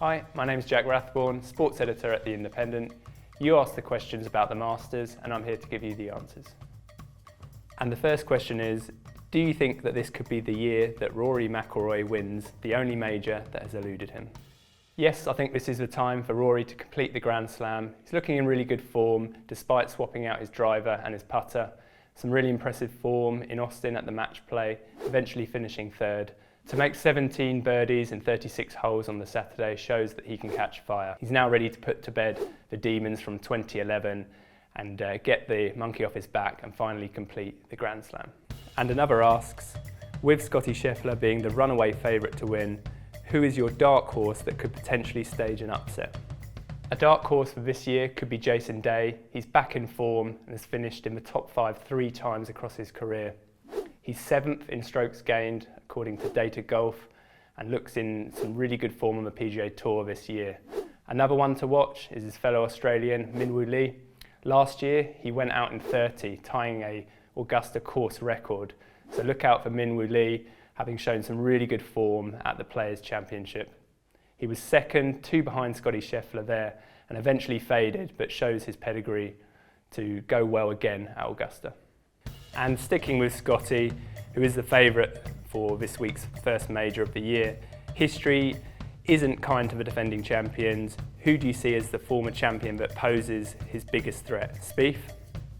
Hi, my name is Jack Rathborn, sports editor at The Independent. You asked the questions about the Masters and I'm here to give you the answers. And the first question is, do you think that this could be the year that Rory McIlroy wins the only major that has eluded him? Yes, I think this is the time for Rory to complete the Grand Slam. He's looking in really good form despite swapping out his driver and his putter. Some really impressive form in Austin at the match play, eventually finishing third. To make 17 birdies in 36 holes on the Saturday shows that he can catch fire. He's now ready to put to bed the demons from 2011 and get the monkey off his back and finally complete the Grand Slam. And another asks, with Scottie Scheffler being the runaway favourite to win, who is your dark horse that could potentially stage an upset? A dark horse for this year could be Jason Day. He's back in form and has finished in the top 5 3 times across his career. He's 7th in strokes gained according to Data Golf and looks in some really good form on the PGA Tour this year. Another one to watch is his fellow Australian, Min-Woo Lee. Last year he went out in 30, tying a Augusta course record. So look out for Min-Woo Lee, having shown some really good form at the Players' Championship. He was second, 2 behind Scottie Scheffler there, and eventually faded, but shows his pedigree to go well again at Augusta. And sticking with Scottie, who is the favourite for this week's first major of the year, history isn't kind to the defending champions. Who do you see as the former champion that poses his biggest threat? Spieth?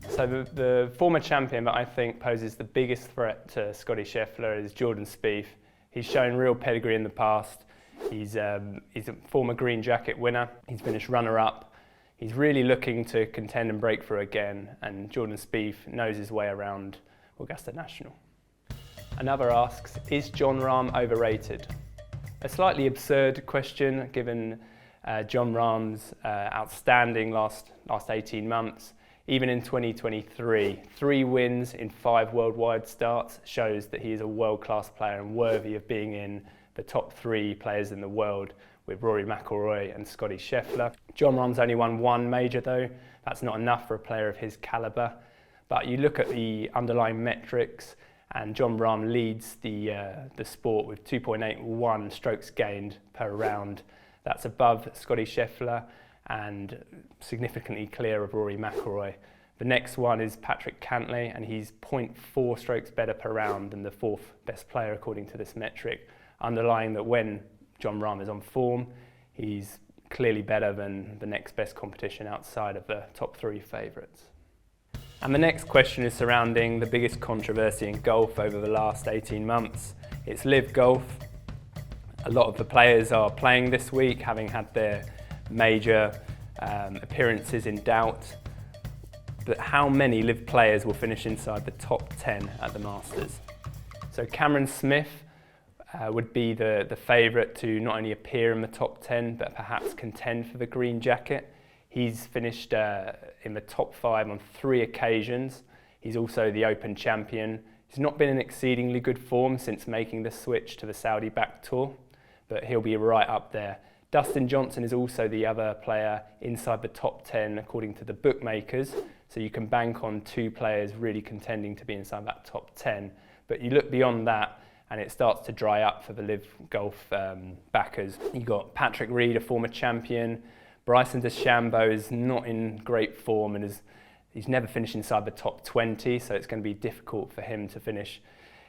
So the former champion that I think poses the biggest threat to Scottie Scheffler is Jordan Spieth. He's shown real pedigree in the past. He's a former green jacket winner. He's finished runner-up. He's really looking to contend and break through again, and Jordan Spieth knows his way around Augusta National. Another asks, is Jon Rahm overrated? A slightly absurd question given Jon Rahm's outstanding last 18 months. Even in 2023, 3 wins in 5 worldwide starts shows that he is a world-class player and worthy of being in the top 3 players in the world with Rory McIlroy and Scottie Scheffler. Jon Rahm's only won 1 major though. That's not enough for a player of his calibre. But you look at the underlying metrics and Jon Rahm leads the sport with 2.81 strokes gained per round. That's above Scottie Scheffler and significantly clear of Rory McIlroy. The next one is Patrick Cantlay, and he's 0.4 strokes better per round than the 4th best player according to this metric, underlying that when Jon Rahm is on form, he's clearly better than the next best competition outside of the top 3 favourites. And the next question is surrounding the biggest controversy in golf over the last 18 months. It's LIV Golf. A lot of the players are playing this week, having had their major appearances in doubt. But how many LIV players will finish inside the top 10 at the Masters? So Cameron Smith would be the favourite to not only appear in the top 10 but perhaps contend for the green jacket. He's finished in the top 5 on 3 occasions. He's also the Open champion. He's not been in exceedingly good form since making the switch to the Saudi-backed tour, but he'll be right up there. Dustin Johnson is also the other player inside the top 10 according to the bookmakers, so you can bank on 2 players really contending to be inside that top 10. But you look beyond that and it starts to dry up for the LIV Golf backers. You've got Patrick Reed, a former champion. Bryson DeChambeau is not in great form and he's never finished inside the top 20, so it's going to be difficult for him to finish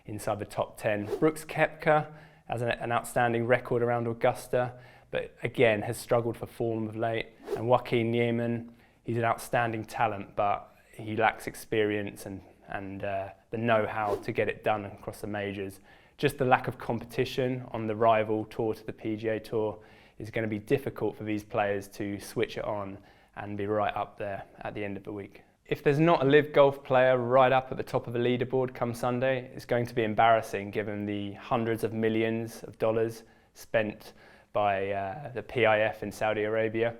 inside the top 10. Brooks Koepka has an outstanding record around Augusta, but again has struggled for form of late. And Joaquin Niemann, he's an outstanding talent, but he lacks experience and the know-how to get it done across the majors. Just the lack of competition on the rival tour to the PGA Tour is going to be difficult for these players to switch it on and be right up there at the end of the week. If there's not a LIV Golf player right up at the top of the leaderboard come Sunday, it's going to be embarrassing given the hundreds of millions of dollars spent by the PIF in Saudi Arabia.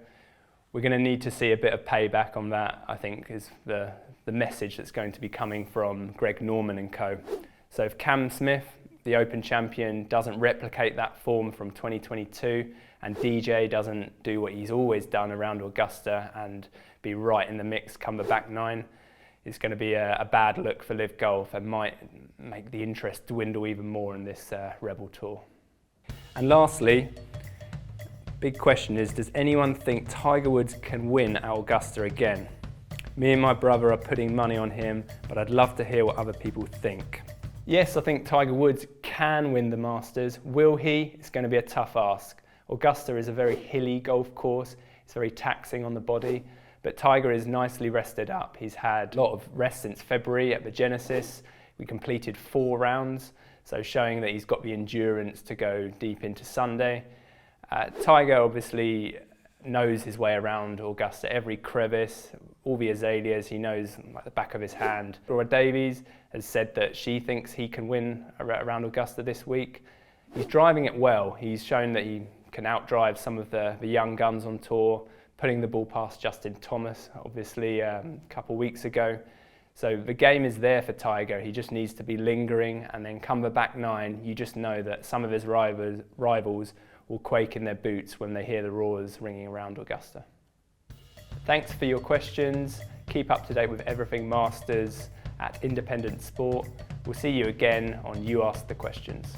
We're going to need to see a bit of payback on that, I think, is the message that's going to be coming from Greg Norman and co. So if Cam Smith, the Open champion, doesn't replicate that form from 2022 and DJ doesn't do what he's always done around Augusta and be right in the mix come the back 9, it's going to be a bad look for LIV Golf and might make the interest dwindle even more in this Rebel Tour. And lastly, Big question is, does anyone think Tiger Woods can win at Augusta again? Me and my brother are putting money on him, but I'd love to hear what other people think. Yes, I think Tiger Woods can win the Masters. Will he? It's going to be a tough ask. Augusta is a very hilly golf course. It's very taxing on the body, but Tiger is nicely rested up. He's had a lot of rest since February at the Genesis. We completed 4 rounds, so showing that he's got the endurance to go deep into Sunday. Tiger obviously knows his way around Augusta, every crevice, all the azaleas, he knows like the back of his hand. Rory Davies has said that she thinks he can win around Augusta this week. He's driving it well. He's shown that he can outdrive some of the young guns on tour, putting the ball past Justin Thomas, obviously, a couple of weeks ago. So the game is there for Tiger. He just needs to be lingering, and then come the back 9, you just know that some of his rivals will quake in their boots when they hear the roars ringing around Augusta. Thanks for your questions. Keep up to date with everything Masters at Independent Sport. We'll see you again on You Ask the Questions.